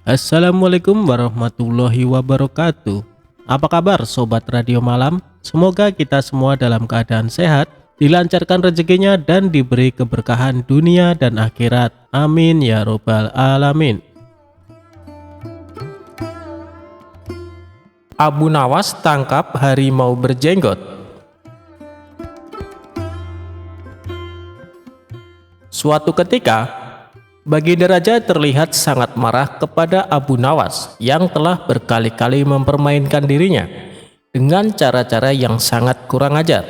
Assalamualaikum warahmatullahi wabarakatuh. Apa kabar sobat radio malam? Semoga kita semua dalam keadaan sehat, dilancarkan rezekinya dan diberi keberkahan dunia dan akhirat. Amin ya robbal alamin. Abu Nawas tangkap harimau berjenggot. Suatu ketika, Baginda Raja terlihat sangat marah kepada Abu Nawas yang telah berkali-kali mempermainkan dirinya dengan cara-cara yang sangat kurang ajar.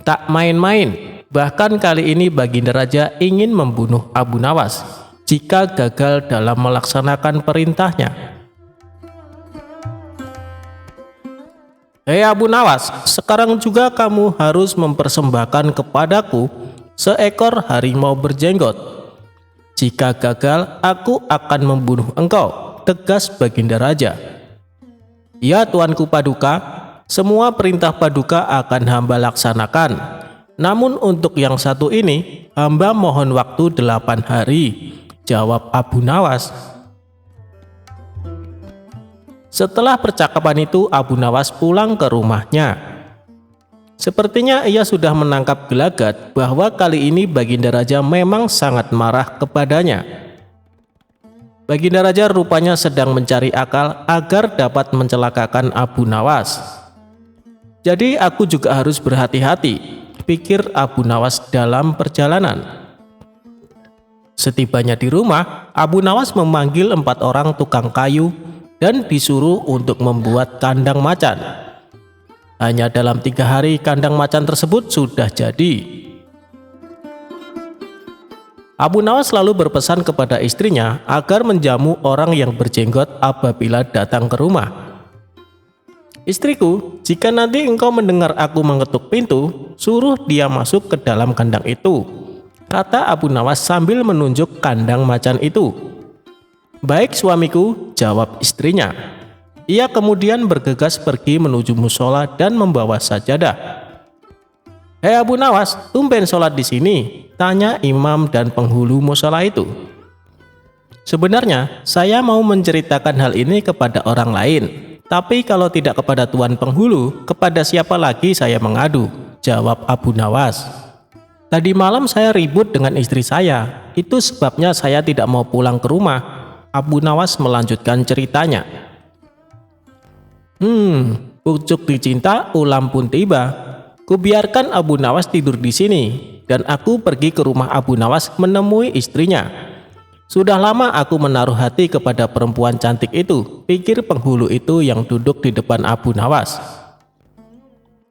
Tak main-main, bahkan kali ini Baginda Raja ingin membunuh Abu Nawas jika gagal dalam melaksanakan perintahnya. Hei Abu Nawas, sekarang juga kamu harus mempersembahkan kepadaku seekor harimau berjenggot. Jika gagal, aku akan membunuh engkau, tegas Baginda Raja. Ya Tuanku Paduka, semua perintah Paduka akan hamba laksanakan. Namun untuk yang satu ini, hamba mohon waktu 8 hari, jawab Abu Nawas. Setelah percakapan itu, Abu Nawas pulang ke rumahnya. Sepertinya ia sudah menangkap gelagat bahwa kali ini Baginda Raja memang sangat marah kepadanya. Baginda Raja rupanya sedang mencari akal agar dapat mencelakakan Abu Nawas. Jadi aku juga harus berhati-hati, pikir Abu Nawas dalam perjalanan. Setibanya di rumah, Abu Nawas memanggil 4 orang tukang kayu dan disuruh untuk membuat kandang macan. Hanya dalam 3 hari kandang macan tersebut sudah jadi. Abu Nawas lalu berpesan kepada istrinya agar menjamu orang yang berjenggot apabila datang ke rumah. Istriku, jika nanti engkau mendengar aku mengetuk pintu, suruh dia masuk ke dalam kandang itu, kata Abu Nawas sambil menunjuk kandang macan itu. Baik suamiku, jawab istrinya. Ia kemudian bergegas pergi menuju musola dan membawa sajadah. Hei Abu Nawas, tumben sholat di sini, tanya imam dan penghulu musola itu. Sebenarnya saya mau menceritakan hal ini kepada orang lain, tapi kalau tidak kepada tuan penghulu, kepada siapa lagi saya mengadu, jawab Abu Nawas. Tadi malam saya ribut dengan istri saya, itu sebabnya saya tidak mau pulang ke rumah. Abu Nawas melanjutkan ceritanya. Pucuk dicinta ulam pun tiba. Kubiarkan Abu Nawas tidur di sini dan aku pergi ke rumah Abu Nawas menemui istrinya. Sudah lama aku menaruh hati kepada perempuan cantik itu, pikir penghulu itu yang duduk di depan Abu Nawas.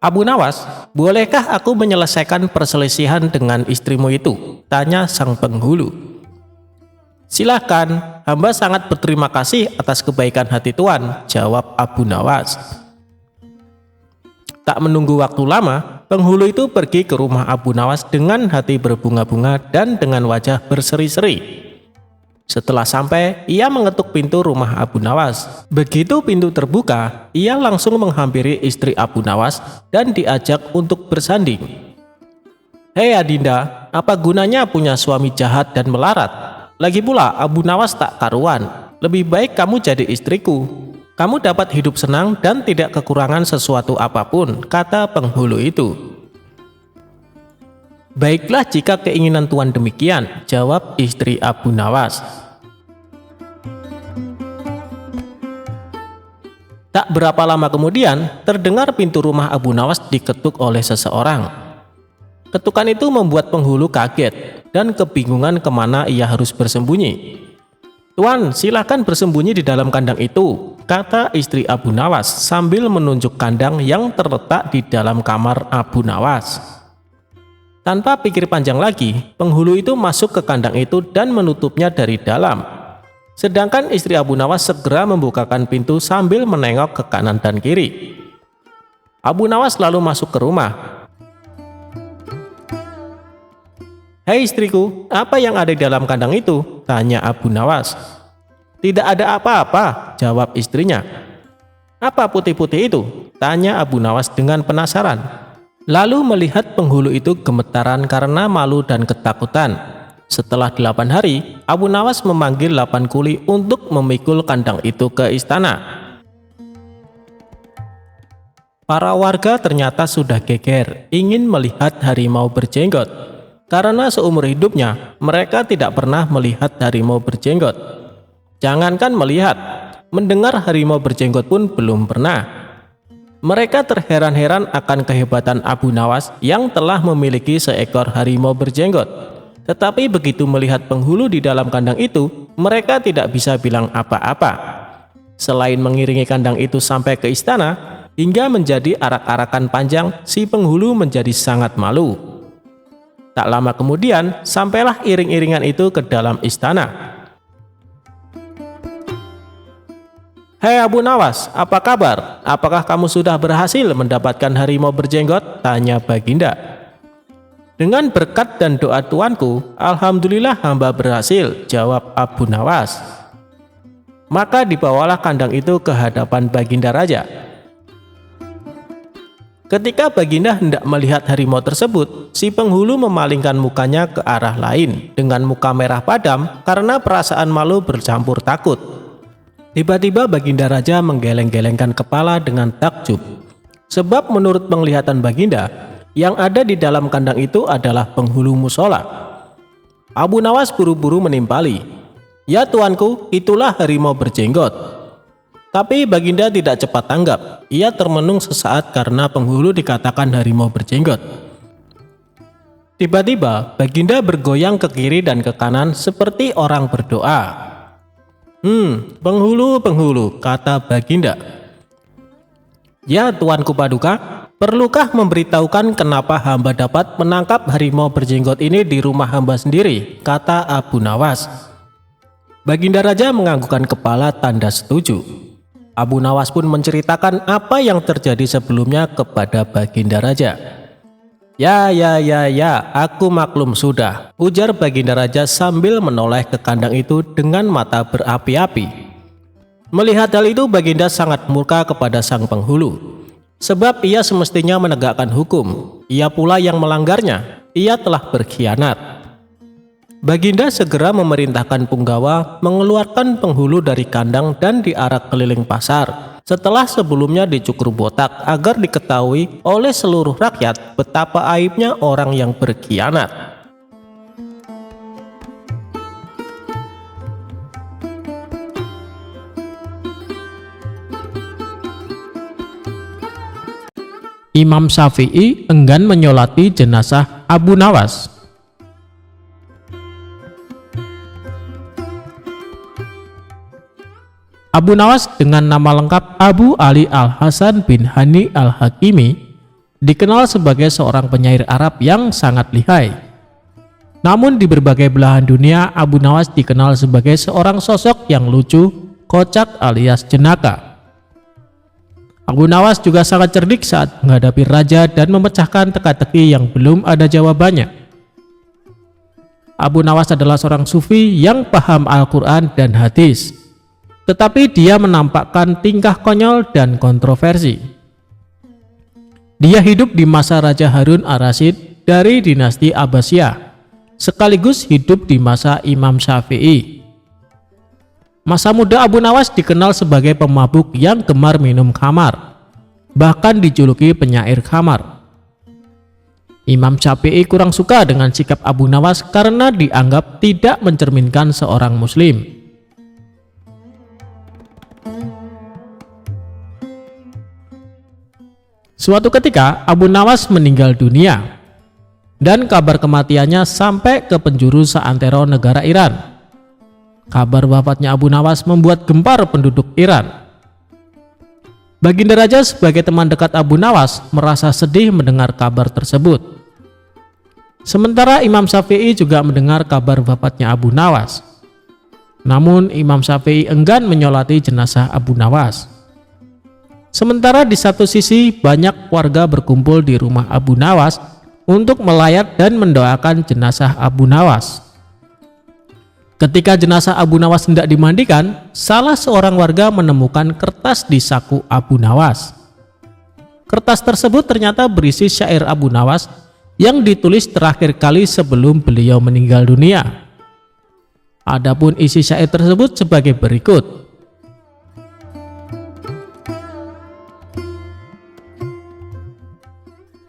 Abu Nawas, bolehkah aku menyelesaikan perselisihan dengan istrimu itu? Tanya sang penghulu. Silahkan, hamba sangat berterima kasih atas kebaikan hati tuan, jawab Abu Nawas. Tak menunggu waktu lama, penghulu itu pergi ke rumah Abu Nawas dengan hati berbunga-bunga dan dengan wajah berseri-seri. Setelah sampai, ia mengetuk pintu rumah Abu Nawas. Begitu pintu terbuka, ia langsung menghampiri istri Abu Nawas dan diajak untuk bersanding. Hei Adinda, apa gunanya punya suami jahat dan melarat? Lagi pula Abu Nawas tak karuan, lebih baik kamu jadi istriku. Kamu dapat hidup senang dan tidak kekurangan sesuatu apapun, kata penghulu itu. Baiklah jika keinginan tuan demikian, jawab istri Abu Nawas. Tak berapa lama kemudian, terdengar pintu rumah Abu Nawas diketuk oleh seseorang. Ketukan itu membuat penghulu kaget dan kebingungan kemana ia harus bersembunyi. Tuan, silakan bersembunyi di dalam kandang itu, kata istri Abu Nawas sambil menunjuk kandang yang terletak di dalam kamar Abu Nawas. Tanpa pikir panjang lagi, penghulu itu masuk ke kandang itu dan menutupnya dari dalam. Sedangkan istri Abu Nawas segera membukakan pintu sambil menengok ke kanan dan kiri. Abu Nawas lalu masuk ke rumah. Hei istriku, apa yang ada di dalam kandang itu? Tanya Abu Nawas. Tidak ada apa-apa, jawab istrinya. Apa putih-putih itu? Tanya Abu Nawas dengan penasaran. Lalu melihat penghulu itu gemetaran karena malu dan ketakutan. Setelah 8 hari, Abu Nawas memanggil 8 kuli untuk memikul kandang itu ke istana. Para warga ternyata sudah geger, ingin melihat harimau berjenggot. Karena seumur hidupnya, mereka tidak pernah melihat harimau berjenggot. Jangankan melihat, mendengar harimau berjenggot pun belum pernah. Mereka terheran-heran akan kehebatan Abu Nawas yang telah memiliki seekor harimau berjenggot. Tetapi begitu melihat penghulu di dalam kandang itu, mereka tidak bisa bilang apa-apa. Selain mengiringi kandang itu sampai ke istana, hingga menjadi arak-arakan panjang, si penghulu menjadi sangat malu. Tak lama kemudian, sampailah iring-iringan itu ke dalam istana. "Hei Abu Nawas, apa kabar? Apakah kamu sudah berhasil mendapatkan harimau berjenggot?" tanya Baginda. "Dengan berkat dan doa tuanku, alhamdulillah hamba berhasil," jawab Abu Nawas. Maka dibawalah kandang itu ke hadapan Baginda Raja. Ketika Baginda hendak melihat harimau tersebut, si penghulu memalingkan mukanya ke arah lain dengan muka merah padam karena perasaan malu bercampur takut. Tiba-tiba Baginda Raja menggeleng-gelengkan kepala dengan takjub. Sebab menurut penglihatan Baginda, yang ada di dalam kandang itu adalah penghulu musola. Abu Nawas buru-buru menimpali, "Ya tuanku, itulah harimau berjenggot." Tapi Baginda tidak cepat tanggap. Ia termenung sesaat karena penghulu dikatakan harimau berjenggot. Tiba-tiba Baginda bergoyang ke kiri dan ke kanan seperti orang berdoa. Penghulu, kata Baginda. "Ya tuanku Paduka, perlukah memberitahukan kenapa hamba dapat menangkap harimau berjenggot ini di rumah hamba sendiri?" kata Abu Nawas. Baginda Raja menganggukkan kepala tanda setuju. Abu Nawas pun menceritakan apa yang terjadi sebelumnya kepada Baginda Raja. Ya, aku maklum sudah," ujar Baginda Raja sambil menoleh ke kandang itu dengan mata berapi-api. Melihat hal itu, Baginda sangat murka kepada sang penghulu. Sebab ia semestinya menegakkan hukum, ia pula yang melanggarnya, ia telah berkhianat. Baginda segera memerintahkan punggawa mengeluarkan penghulu dari kandang dan diarak keliling pasar, setelah sebelumnya dicukur botak agar diketahui oleh seluruh rakyat betapa aibnya orang yang berkhianat. Imam Syafi'i enggan menyolati jenazah Abu Nawas. Abu Nawas dengan nama lengkap Abu Ali Al-Hasan bin Hani Al-Hakimi dikenal sebagai seorang penyair Arab yang sangat lihai. Namun di berbagai belahan dunia, Abu Nawas dikenal sebagai seorang sosok yang lucu, kocak alias jenaka. Abu Nawas juga sangat cerdik saat menghadapi raja dan memecahkan teka-teki yang belum ada jawabannya. Abu Nawas adalah seorang sufi yang paham Al-Quran dan hadis, tetapi dia menampakkan tingkah konyol dan kontroversi. Dia hidup di masa Raja Harun Ar-Rasyid dari dinasti Abbasiyah, sekaligus hidup di masa Imam Syafi'i. Masa muda Abu Nawas dikenal sebagai pemabuk yang gemar minum khamar, bahkan dijuluki penyair khamar. Imam Syafi'i kurang suka dengan sikap Abu Nawas karena dianggap tidak mencerminkan seorang muslim. Suatu ketika Abu Nawas meninggal dunia dan kabar kematiannya sampai ke penjuru seantero negara Iran. Kabar wafatnya Abu Nawas membuat gempar penduduk Iran. Baginda Raja sebagai teman dekat Abu Nawas merasa sedih mendengar kabar tersebut. Sementara Imam Syafi'i juga mendengar kabar wafatnya Abu Nawas. Namun Imam Syafi'i enggan menyolati jenazah Abu Nawas. Sementara di satu sisi banyak warga berkumpul di rumah Abu Nawas untuk melayat dan mendoakan jenazah Abu Nawas. Ketika jenazah Abu Nawas hendak dimandikan, salah seorang warga menemukan kertas di saku Abu Nawas. Kertas tersebut ternyata berisi syair Abu Nawas yang ditulis terakhir kali sebelum beliau meninggal dunia. Adapun isi syair tersebut sebagai berikut.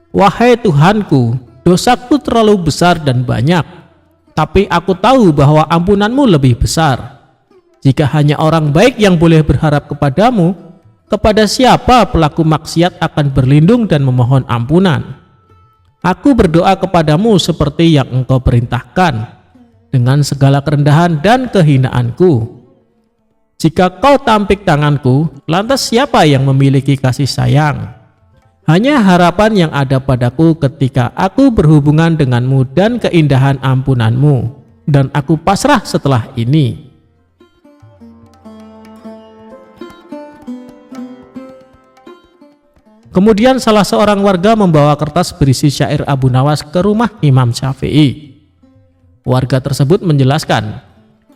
Wahai Tuhanku, dosaku terlalu besar dan banyak, tapi aku tahu bahwa ampunanmu lebih besar. Jika hanya orang baik yang boleh berharap kepadamu, kepada siapa pelaku maksiat akan berlindung dan memohon ampunan? Aku berdoa kepadamu seperti yang engkau perintahkan, dengan segala kerendahan dan kehinaanku. Jika kau tampik tanganku, lantas siapa yang memiliki kasih sayang? Hanya harapan yang ada padaku ketika aku berhubungan denganmu dan keindahan ampunanmu, dan aku pasrah setelah ini. Kemudian salah seorang warga membawa kertas berisi syair Abu Nawas ke rumah Imam Syafi'i. Warga tersebut menjelaskan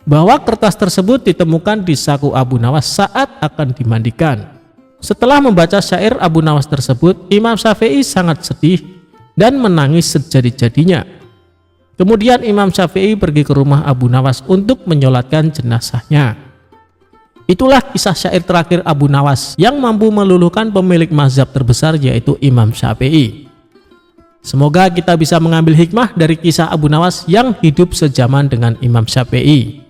bahwa kertas tersebut ditemukan di saku Abu Nawas saat akan dimandikan. Setelah membaca syair Abu Nawas tersebut, Imam Syafi'i sangat sedih dan menangis sejadi-jadinya. Kemudian Imam Syafi'i pergi ke rumah Abu Nawas untuk menyolatkan jenazahnya. Itulah kisah syair terakhir Abu Nawas yang mampu meluluhkan pemilik mazhab terbesar, yaitu Imam Syafi'i. Semoga kita bisa mengambil hikmah dari kisah Abu Nawas yang hidup sezaman dengan Imam Syafi'i.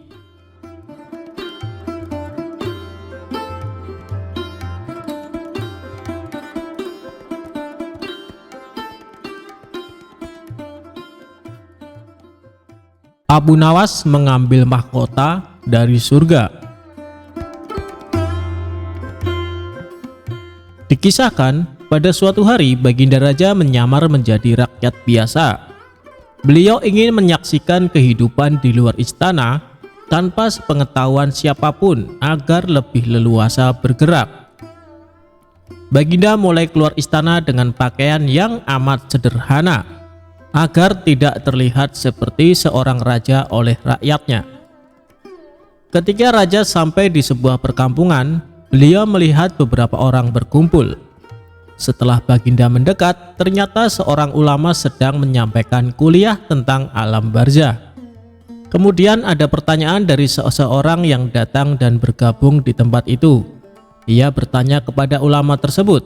Abu Nawas mengambil mahkota dari surga. Dikisahkan, pada suatu hari Baginda Raja menyamar menjadi rakyat biasa. Beliau ingin menyaksikan kehidupan di luar istana tanpa sepengetahuan siapapun agar lebih leluasa bergerak. Baginda mulai keluar istana dengan pakaian yang amat sederhana, agar tidak terlihat seperti seorang raja oleh rakyatnya. Ketika raja sampai di sebuah perkampungan, beliau melihat beberapa orang berkumpul. Setelah Baginda mendekat, ternyata seorang ulama sedang menyampaikan kuliah tentang alam barzah. Kemudian ada pertanyaan dari seseorang yang datang dan bergabung di tempat itu. Ia bertanya kepada ulama tersebut,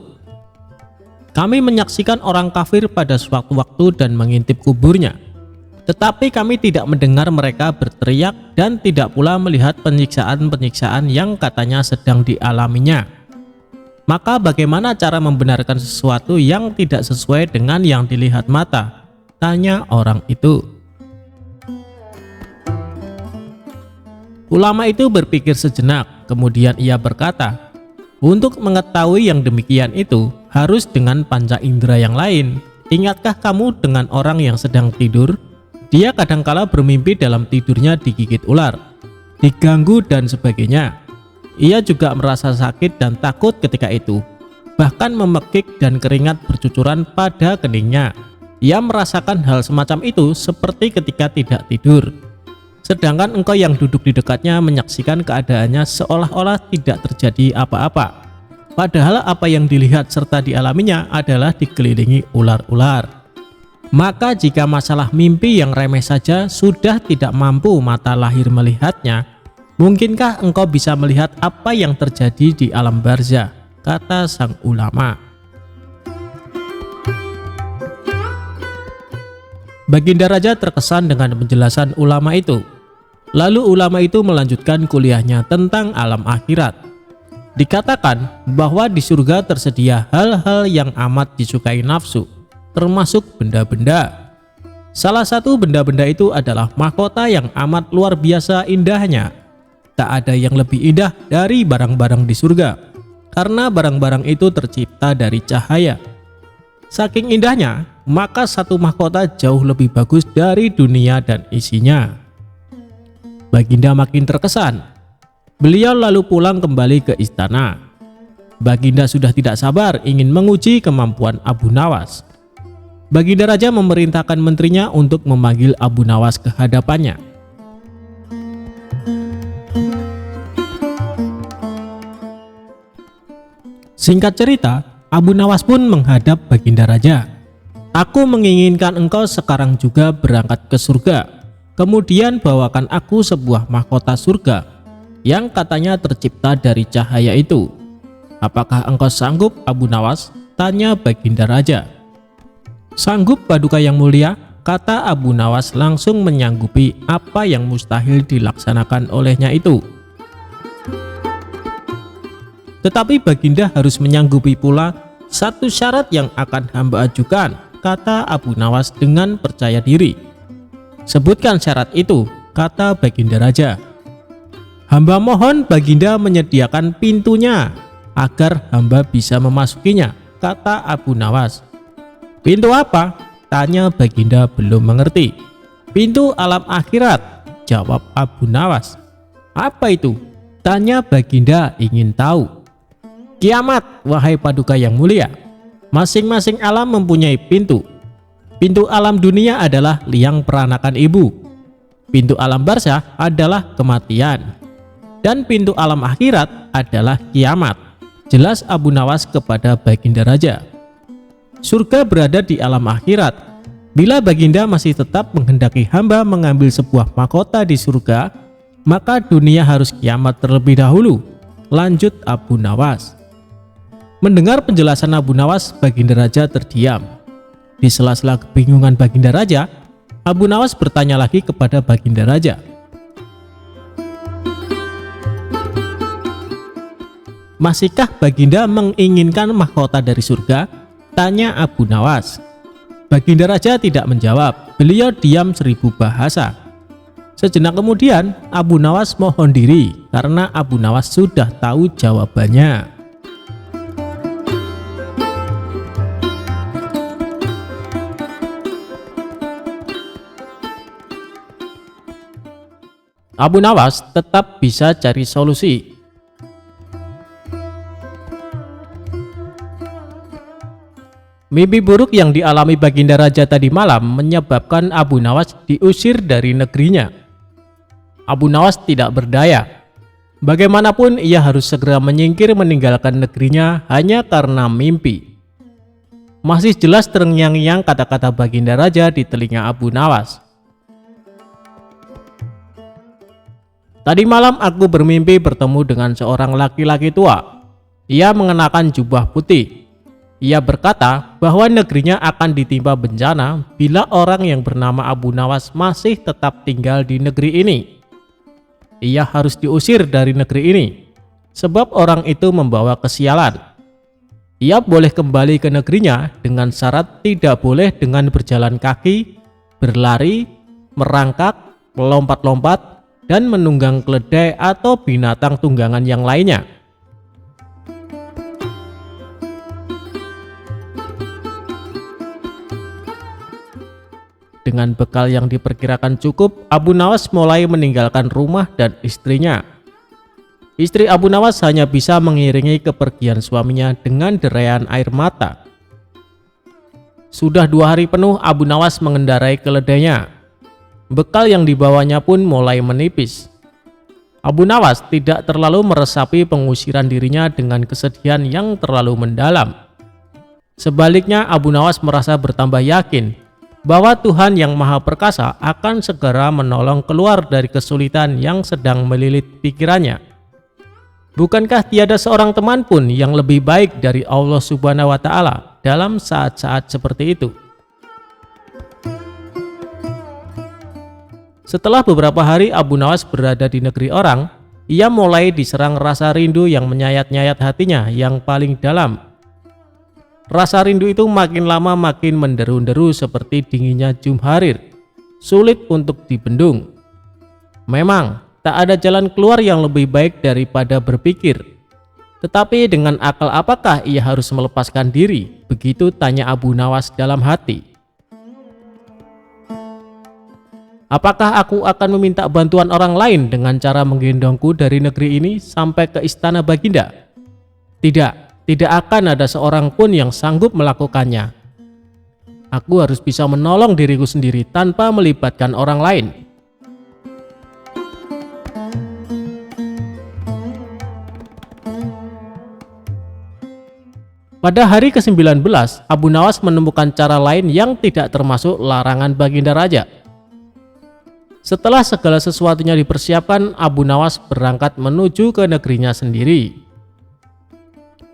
"Kami menyaksikan orang kafir pada suatu waktu dan mengintip kuburnya. Tetapi kami tidak mendengar mereka berteriak dan tidak pula melihat penyiksaan-penyiksaan yang katanya sedang dialaminya. Maka bagaimana cara membenarkan sesuatu yang tidak sesuai dengan yang dilihat mata?" tanya orang itu. Ulama itu berpikir sejenak, kemudian ia berkata, "Untuk mengetahui yang demikian itu, harus dengan panca indera yang lain. Ingatkah kamu dengan orang yang sedang tidur? Dia kadangkala bermimpi dalam tidurnya digigit ular, diganggu dan sebagainya. Ia juga merasa sakit dan takut ketika itu, bahkan memekik dan keringat bercucuran pada keningnya. Ia merasakan hal semacam itu seperti ketika tidak tidur. Sedangkan engkau yang duduk di dekatnya menyaksikan keadaannya seolah-olah tidak terjadi apa-apa. Padahal apa yang dilihat serta dialaminya adalah dikelilingi ular-ular. Maka jika masalah mimpi yang remeh saja sudah tidak mampu mata lahir melihatnya, mungkinkah engkau bisa melihat apa yang terjadi di alam barzah?" kata sang ulama. Baginda Raja terkesan dengan penjelasan ulama itu. Lalu ulama itu melanjutkan kuliahnya tentang alam akhirat. Dikatakan bahwa di surga tersedia hal-hal yang amat disukai nafsu, termasuk benda-benda. Salah satu benda-benda itu adalah mahkota yang amat luar biasa indahnya. Tak ada yang lebih indah dari barang-barang di surga, karena barang-barang itu tercipta dari cahaya. Saking indahnya, maka satu mahkota jauh lebih bagus dari dunia dan isinya. Baginda makin terkesan. Beliau lalu pulang kembali ke istana. Baginda sudah tidak sabar ingin menguji kemampuan Abu Nawas. Baginda Raja memerintahkan menterinya untuk memanggil Abu Nawas ke hadapannya. Singkat cerita, Abu Nawas pun menghadap Baginda Raja. "Aku menginginkan engkau sekarang juga berangkat ke surga. Kemudian bawakan aku sebuah mahkota surga yang katanya tercipta dari cahaya itu. Apakah engkau sanggup, Abu Nawas? Tanya Baginda Raja. Sanggup, Paduka yang mulia, kata Abu Nawas langsung menyanggupi apa yang mustahil dilaksanakan olehnya itu. Tetapi Baginda harus menyanggupi pula satu syarat yang akan hamba ajukan, kata Abu Nawas dengan percaya diri. Sebutkan syarat itu, kata Baginda Raja. Hamba mohon Baginda menyediakan pintunya agar hamba bisa memasukinya, kata Abu Nawas. Pintu apa? Tanya Baginda belum mengerti. Pintu alam akhirat, jawab Abu Nawas. Apa itu? Tanya Baginda ingin tahu. Kiamat, wahai Paduka yang mulia. Masing-masing alam mempunyai pintu. Pintu alam dunia adalah liang peranakan ibu. Pintu alam barzah adalah kematian. Dan pintu alam akhirat adalah kiamat. Jelas Abu Nawas kepada Baginda Raja. Surga berada di alam akhirat. Bila Baginda masih tetap menghendaki hamba mengambil sebuah mahkota di surga, maka dunia harus kiamat terlebih dahulu. Lanjut Abu Nawas. Mendengar penjelasan Abu Nawas, Baginda Raja terdiam. Di sela-sela kebingungan Baginda Raja, Abu Nawas bertanya lagi kepada Baginda Raja. Masihkah Baginda menginginkan mahkota dari surga? Tanya Abu Nawas. Baginda Raja tidak menjawab, beliau diam 1000 bahasa. Sejenak kemudian Abu Nawas mohon diri karena Abu Nawas sudah tahu jawabannya. Abu Nawas tetap bisa cari solusi. Mimpi buruk yang dialami Baginda Raja tadi malam menyebabkan Abu Nawas diusir dari negerinya. Abu Nawas tidak berdaya. Bagaimanapun ia harus segera menyingkir meninggalkan negerinya hanya karena mimpi. Masih jelas terngiang-ngiang kata-kata Baginda Raja di telinga Abu Nawas. Tadi malam aku bermimpi bertemu dengan seorang laki-laki tua. Ia mengenakan jubah putih. Ia berkata bahwa negerinya akan ditimpa bencana bila orang yang bernama Abu Nawas masih tetap tinggal di negeri ini. Ia harus diusir dari negeri ini, sebab orang itu membawa kesialan. Ia boleh kembali ke negerinya dengan syarat tidak boleh dengan berjalan kaki, berlari, merangkak, melompat-lompat, dan menunggang keledai atau binatang tunggangan yang lainnya. Dengan bekal yang diperkirakan cukup, Abu Nawas mulai meninggalkan rumah dan istrinya. Istri Abu Nawas hanya bisa mengiringi kepergian suaminya dengan deraian air mata. Sudah 2 hari penuh Abu Nawas mengendarai keledainya. Bekal yang dibawanya pun mulai menipis. Abu Nawas tidak terlalu meresapi pengusiran dirinya dengan kesedihan yang terlalu mendalam. Sebaliknya Abu Nawas merasa bertambah yakin bahwa Tuhan yang Maha Perkasa akan segera menolong keluar dari kesulitan yang sedang melilit pikirannya. Bukankah tiada seorang teman pun yang lebih baik dari Allah Subhanahu wa Ta'ala dalam saat-saat seperti itu? Setelah beberapa hari Abu Nawas berada di negeri orang, ia mulai diserang rasa rindu yang menyayat-nyayat hatinya yang paling dalam. Rasa rindu itu makin lama makin menderu-deru seperti dinginnya jumharir, sulit untuk dibendung. Memang, tak ada jalan keluar yang lebih baik daripada berpikir. Tetapi dengan akal apakah ia harus melepaskan diri? Begitu tanya Abu Nawas dalam hati. Apakah aku akan meminta bantuan orang lain dengan cara menggendongku dari negeri ini sampai ke istana Baginda? Tidak akan ada seorang pun yang sanggup melakukannya. Aku harus bisa menolong diriku sendiri tanpa melibatkan orang lain. Pada hari ke-19, Abu Nawas menemukan cara lain yang tidak termasuk larangan Baginda Raja. Setelah segala sesuatunya dipersiapkan, Abu Nawas berangkat menuju ke negerinya sendiri.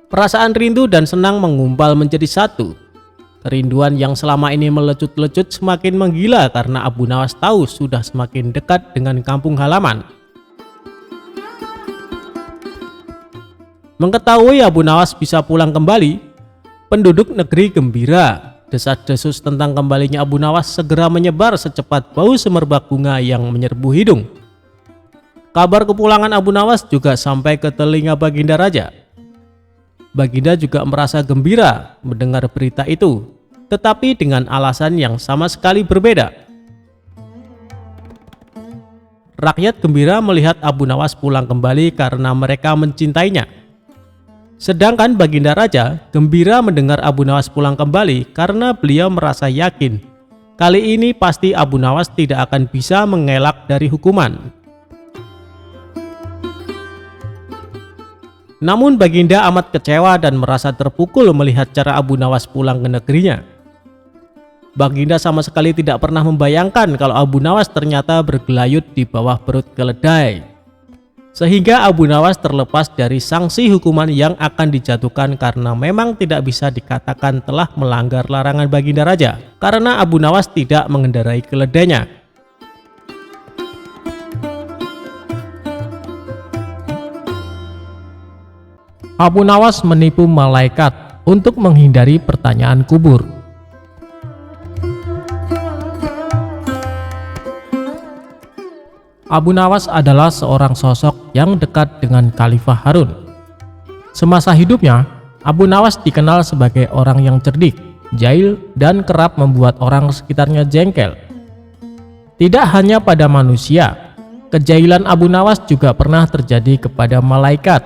Perasaan rindu dan senang menggumpal menjadi satu. Kerinduan yang selama ini melecut-lecut semakin menggila karena Abu Nawas tahu sudah semakin dekat dengan kampung halaman. Mengetahui Abu Nawas bisa pulang kembali, penduduk negeri gembira. Desas-desus tentang kembalinya Abu Nawas segera menyebar secepat bau semerbak bunga yang menyerbu hidung. Kabar kepulangan Abu Nawas juga sampai ke telinga Baginda Raja. Baginda juga merasa gembira mendengar berita itu, tetapi dengan alasan yang sama sekali berbeda. Rakyat gembira melihat Abu Nawas pulang kembali karena mereka mencintainya. Sedangkan Baginda Raja gembira mendengar Abu Nawas pulang kembali karena beliau merasa yakin kali ini pasti Abu Nawas tidak akan bisa mengelak dari hukuman. Namun Baginda amat kecewa dan merasa terpukul melihat cara Abu Nawas pulang ke negerinya. Baginda sama sekali tidak pernah membayangkan kalau Abu Nawas ternyata bergelayut di bawah perut keledai. Sehingga Abu Nawas terlepas dari sanksi hukuman yang akan dijatuhkan karena memang tidak bisa dikatakan telah melanggar larangan Baginda Raja karena Abu Nawas tidak mengendarai keledainya. Abu Nawas menipu malaikat untuk menghindari pertanyaan kubur. Abu Nawas adalah seorang sosok yang dekat dengan Khalifah Harun. Semasa hidupnya, Abu Nawas dikenal sebagai orang yang cerdik, jahil, dan kerap membuat orang sekitarnya jengkel. Tidak hanya pada manusia, kejahilan Abu Nawas juga pernah terjadi kepada malaikat.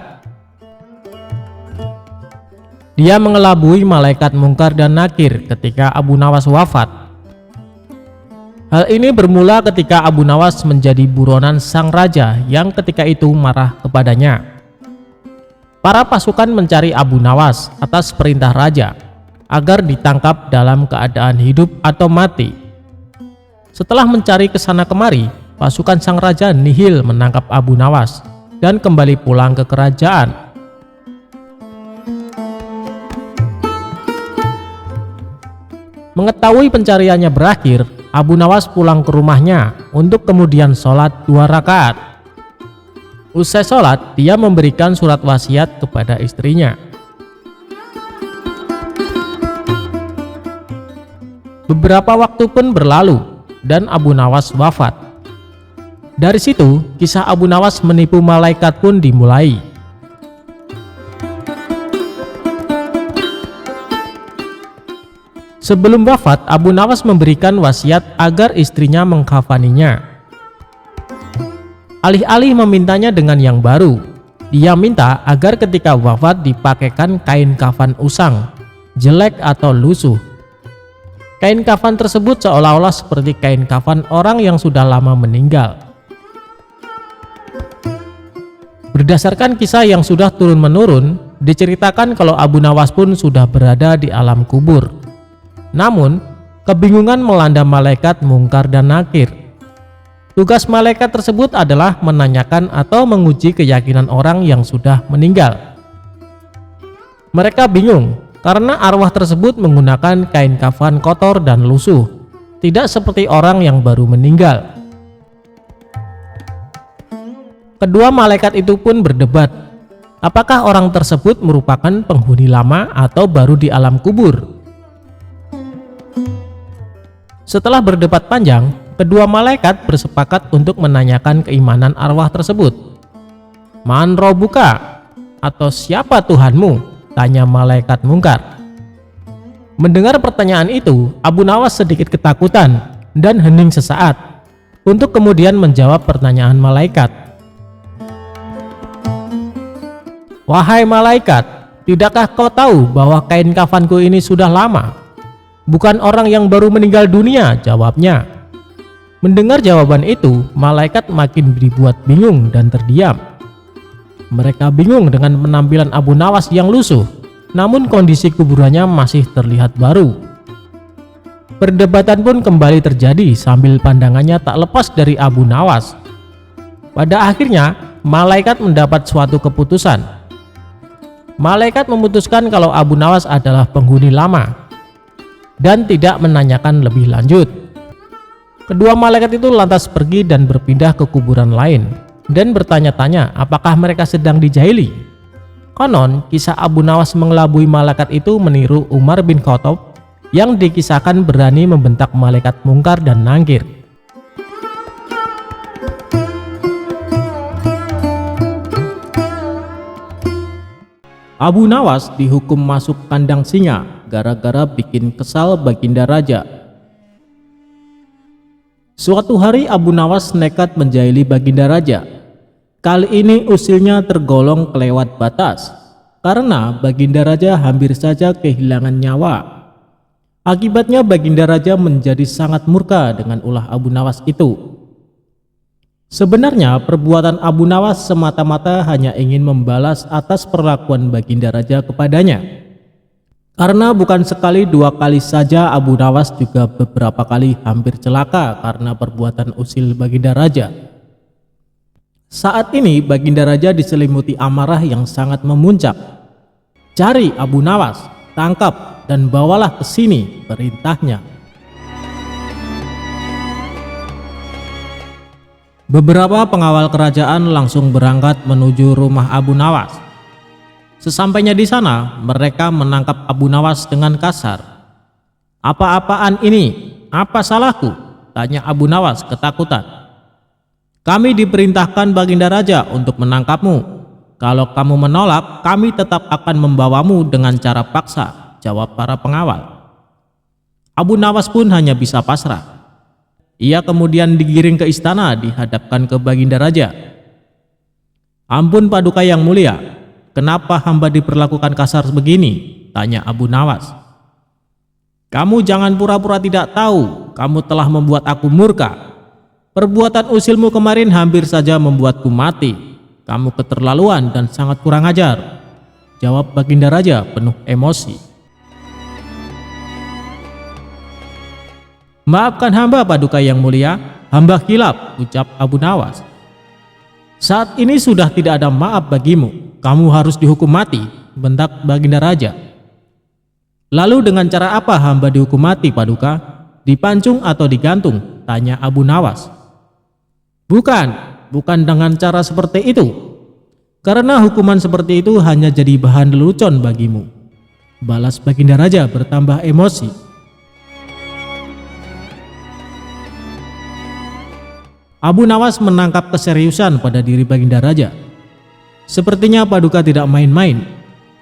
Dia mengelabui malaikat Mungkar dan Nakir ketika Abu Nawas wafat. Hal ini bermula ketika Abu Nawas menjadi buronan sang raja yang ketika itu marah kepadanya. Para pasukan mencari Abu Nawas atas perintah raja agar ditangkap dalam keadaan hidup atau mati. Setelah mencari kesana kemari, pasukan sang raja nihil menangkap Abu Nawas dan kembali pulang ke kerajaan. Mengetahui pencariannya berakhir, Abu Nawas pulang ke rumahnya untuk kemudian sholat 2 rakaat. Usai sholat, dia memberikan surat wasiat kepada istrinya. Beberapa waktu pun berlalu dan Abu Nawas wafat. Dari situ, kisah Abu Nawas menipu malaikat pun dimulai. Sebelum wafat, Abu Nawas memberikan wasiat agar istrinya mengkafaninya. Alih-alih memintanya dengan yang baru, dia minta agar ketika wafat dipakaikan kain kafan usang, jelek atau lusuh. Kain kafan tersebut seolah-olah seperti kain kafan orang yang sudah lama meninggal. Berdasarkan kisah yang sudah turun-menurun, diceritakan kalau Abu Nawas pun sudah berada di alam kubur. Namun, kebingungan melanda malaikat Mungkar dan Nakir. Tugas malaikat tersebut adalah menanyakan atau menguji keyakinan orang yang sudah meninggal. Mereka bingung karena arwah tersebut menggunakan kain kafan kotor dan lusuh, tidak seperti orang yang baru meninggal. Kedua malaikat itu pun berdebat, apakah orang tersebut merupakan penghuni lama atau baru di alam kubur. Setelah berdebat panjang, kedua malaikat bersepakat untuk menanyakan keimanan arwah tersebut. Man robuka, atau siapa Tuhanmu? Tanya malaikat Mungkar. Mendengar pertanyaan itu, Abu Nawas sedikit ketakutan dan hening sesaat untuk kemudian menjawab pertanyaan malaikat. Wahai malaikat, tidakkah kau tahu bahwa kain kafanku ini sudah lama? Bukan orang yang baru meninggal dunia, jawabnya. Mendengar jawaban itu, malaikat makin dibuat bingung dan terdiam. Mereka bingung dengan penampilan Abu Nawas yang lusuh, namun kondisi kuburannya masih terlihat baru. Perdebatan pun kembali terjadi sambil pandangannya tak lepas dari Abu Nawas. Pada akhirnya, malaikat mendapat suatu keputusan. Malaikat memutuskan kalau Abu Nawas adalah penghuni lama dan tidak menanyakan lebih lanjut. Kedua malaikat itu lantas pergi dan berpindah ke kuburan lain dan bertanya-tanya apakah mereka sedang dijahili. Konon, kisah Abu Nawas mengelabui malaikat itu meniru Umar bin Khattab yang dikisahkan berani membentak malaikat mungkar dan nangkir. Abu Nawas dihukum masuk kandang singa gara-gara bikin kesal Baginda Raja. Suatu hari Abu Nawas nekat menjahili Baginda Raja. Kali ini usilnya tergolong kelewat batas karena Baginda Raja hampir saja kehilangan nyawa. Akibatnya Baginda Raja menjadi sangat murka dengan ulah Abu Nawas itu. Sebenarnya perbuatan Abu Nawas semata-mata hanya ingin membalas atas perlakuan Baginda Raja kepadanya. Karena bukan sekali dua kali saja Abu Nawas juga beberapa kali hampir celaka karena perbuatan usil Baginda Raja. Saat ini Baginda Raja diselimuti amarah yang sangat memuncak. Cari Abu Nawas, tangkap dan bawalah ke sini, perintahnya. Beberapa pengawal kerajaan langsung berangkat menuju rumah Abu Nawas. Sesampainya di sana, mereka menangkap Abu Nawas dengan kasar. "Apa-apaan ini? Apa salahku?" tanya Abu Nawas ketakutan. "Kami diperintahkan Baginda Raja untuk menangkapmu. Kalau kamu menolak, kami tetap akan membawamu dengan cara paksa," jawab para pengawal. Abu Nawas pun hanya bisa pasrah. Ia kemudian digiring ke istana dihadapkan ke Baginda Raja. "Ampun Paduka yang mulia, kenapa hamba diperlakukan kasar begini?" tanya Abu Nawas. "Kamu jangan pura-pura tidak tahu, kamu telah membuat aku murka. Perbuatan usilmu kemarin hampir saja membuatku mati. Kamu keterlaluan dan sangat kurang ajar," jawab Baginda Raja penuh emosi. "Maafkan hamba Paduka yang mulia, hamba khilaf," ucap Abu Nawas. "Saat ini sudah tidak ada maaf bagimu, kamu harus dihukum mati," bentak Baginda Raja. "Lalu dengan cara apa hamba dihukum mati Paduka? Dipancung atau digantung?" tanya Abu Nawas. Bukan dengan cara seperti itu. Karena hukuman seperti itu hanya jadi bahan lelucon bagimu," balas Baginda Raja bertambah emosi. Abu Nawas menangkap keseriusan pada diri Baginda Raja. "Sepertinya Paduka tidak main-main.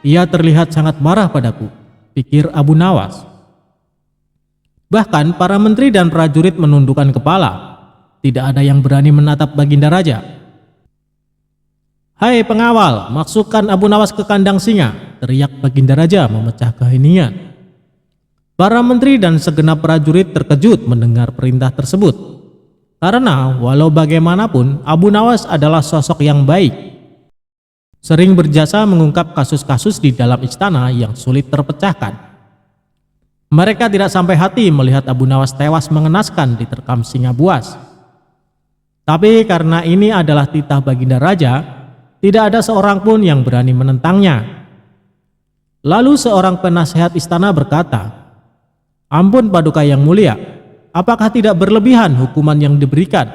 Ia terlihat sangat marah padaku," pikir Abu Nawas. Bahkan para menteri dan prajurit menundukkan kepala. Tidak ada yang berani menatap Baginda Raja. "Hai pengawal, masukkan Abu Nawas ke kandang singa," teriak Baginda Raja memecah keheningan. Para menteri dan segenap prajurit terkejut mendengar perintah tersebut. Karena walau bagaimanapun Abu Nawas adalah sosok yang baik. Sering berjasa mengungkap kasus-kasus di dalam istana yang sulit terpecahkan. Mereka tidak sampai hati melihat Abu Nawas tewas mengenaskan diterkam singa buas. Tapi karena ini adalah titah Baginda Raja, tidak ada seorang pun yang berani menentangnya. Lalu seorang penasehat istana berkata, "Ampun Paduka yang mulia, apakah tidak berlebihan hukuman yang diberikan?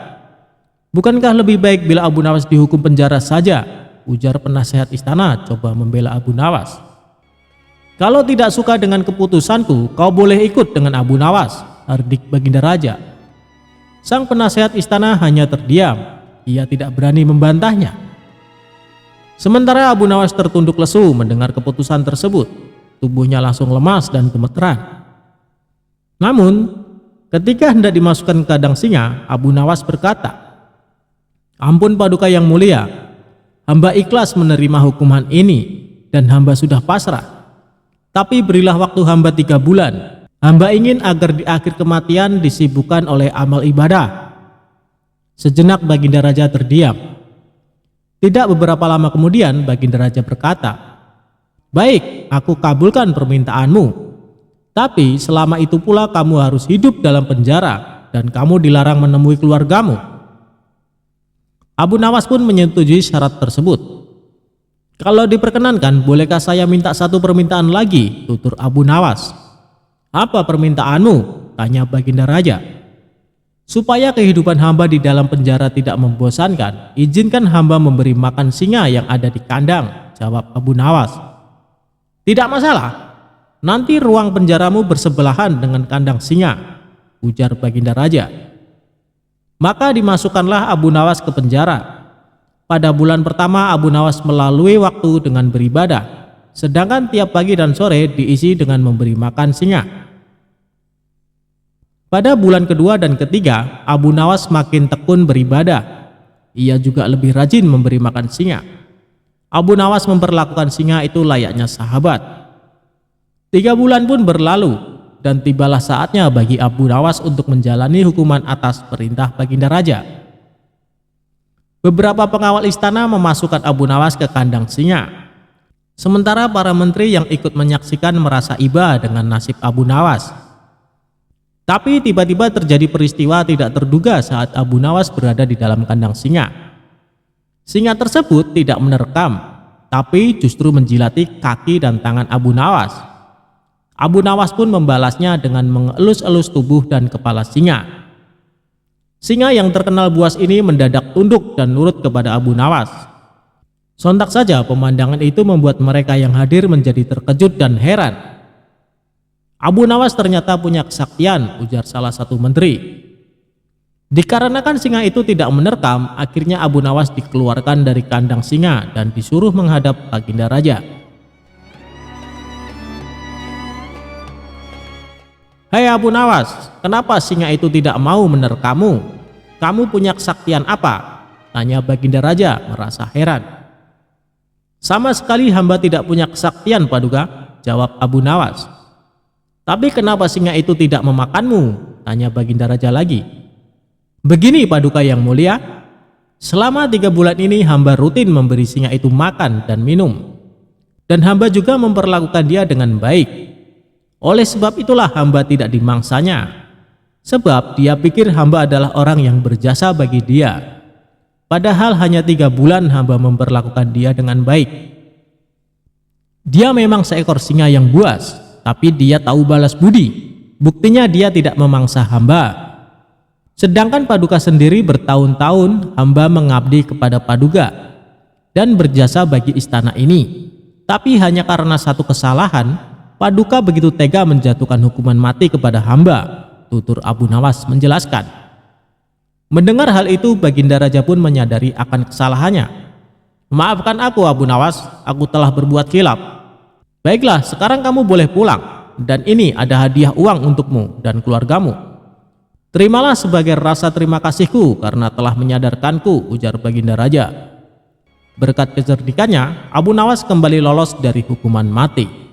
Bukankah lebih baik bila Abu Nawas dihukum penjara saja?" ujar penasehat istana coba membela Abu Nawas. "Kalau tidak suka dengan keputusanku, kau boleh ikut dengan Abu Nawas," hardik Baginda Raja. Sang penasehat istana hanya terdiam, ia tidak berani membantahnya. Sementara Abu Nawas tertunduk lesu mendengar keputusan tersebut, tubuhnya langsung lemas dan gemeteran. Namun, ketika hendak dimasukkan ke kandang singa, Abu Nawas berkata, "Ampun Paduka yang mulia, hamba ikhlas menerima hukuman ini dan hamba sudah pasrah. Tapi berilah waktu hamba 3 bulan. Hamba ingin agar di akhir kematian disibukkan oleh amal ibadah." Sejenak Baginda Raja terdiam. Tidak beberapa lama kemudian Baginda Raja berkata, "Baik, aku kabulkan permintaanmu. Tapi selama itu pula kamu harus hidup dalam penjara dan kamu dilarang menemui keluargamu." Abu Nawas pun menyetujui syarat tersebut. "Kalau diperkenankan, bolehkah saya minta satu permintaan lagi?" tutur Abu Nawas. "Apa permintaanmu?" tanya Baginda Raja. "Supaya kehidupan hamba di dalam penjara tidak membosankan, izinkan hamba memberi makan singa yang ada di kandang," jawab Abu Nawas. "Tidak masalah, nanti ruang penjaramu bersebelahan dengan kandang singa," ujar Baginda Raja. Maka dimasukkanlah Abu Nawas ke penjara. Pada bulan pertama Abu Nawas melalui waktu dengan beribadah, sedangkan tiap pagi dan sore diisi dengan memberi makan singa. Pada bulan kedua dan ketiga, Abu Nawas makin tekun beribadah. Ia juga lebih rajin memberi makan singa. Abu Nawas memperlakukan singa itu layaknya sahabat. 3 bulan pun berlalu, dan tibalah saatnya bagi Abu Nawas untuk menjalani hukuman atas perintah Baginda Raja. Beberapa pengawal istana memasukkan Abu Nawas ke kandang singa. Sementara para menteri yang ikut menyaksikan merasa iba dengan nasib Abu Nawas. Tapi tiba-tiba terjadi peristiwa tidak terduga saat Abu Nawas berada di dalam kandang singa. Singa tersebut tidak menerkam, tapi justru menjilati kaki dan tangan Abu Nawas. Abu Nawas pun membalasnya dengan mengelus-elus tubuh dan kepala singa. Singa yang terkenal buas ini mendadak tunduk dan nurut kepada Abu Nawas. Sontak saja pemandangan itu membuat mereka yang hadir menjadi terkejut dan heran. "Abu Nawas ternyata punya kesaktian," ujar salah satu menteri. Dikarenakan singa itu tidak menerkam, akhirnya Abu Nawas dikeluarkan dari kandang singa dan disuruh menghadap Baginda Raja. "Hai Abu Nawas, kenapa singa itu tidak mau menerkammu? Kamu punya kesaktian apa?" tanya Baginda Raja merasa heran. "Sama sekali hamba tidak punya kesaktian, Paduka," jawab Abu Nawas. "Tapi kenapa singa itu tidak memakanmu?" tanya Baginda Raja lagi. "Begini Paduka yang mulia, selama 3 bulan ini hamba rutin memberi singa itu makan dan minum. Dan hamba juga memperlakukan dia dengan baik. Oleh sebab itulah hamba tidak dimangsanya. Sebab dia pikir hamba adalah orang yang berjasa bagi dia. Padahal hanya 3 bulan hamba memperlakukan dia dengan baik. Dia memang seekor singa yang buas, tapi dia tahu balas budi. Buktinya dia tidak memangsa hamba. Sedangkan Paduka sendiri bertahun-tahun hamba mengabdi kepada Paduka dan berjasa bagi istana ini. Tapi hanya karena satu kesalahan, Paduka begitu tega menjatuhkan hukuman mati kepada hamba," tutur Abu Nawas menjelaskan. Mendengar hal itu, Baginda Raja pun menyadari akan kesalahannya. "Maafkan aku Abu Nawas, aku telah berbuat khilaf. Baiklah, sekarang kamu boleh pulang, dan ini ada hadiah uang untukmu dan keluargamu. Terimalah sebagai rasa terima kasihku karena telah menyadarkanku," ujar Baginda Raja. Berkat kecerdikannya, Abu Nawas kembali lolos dari hukuman mati.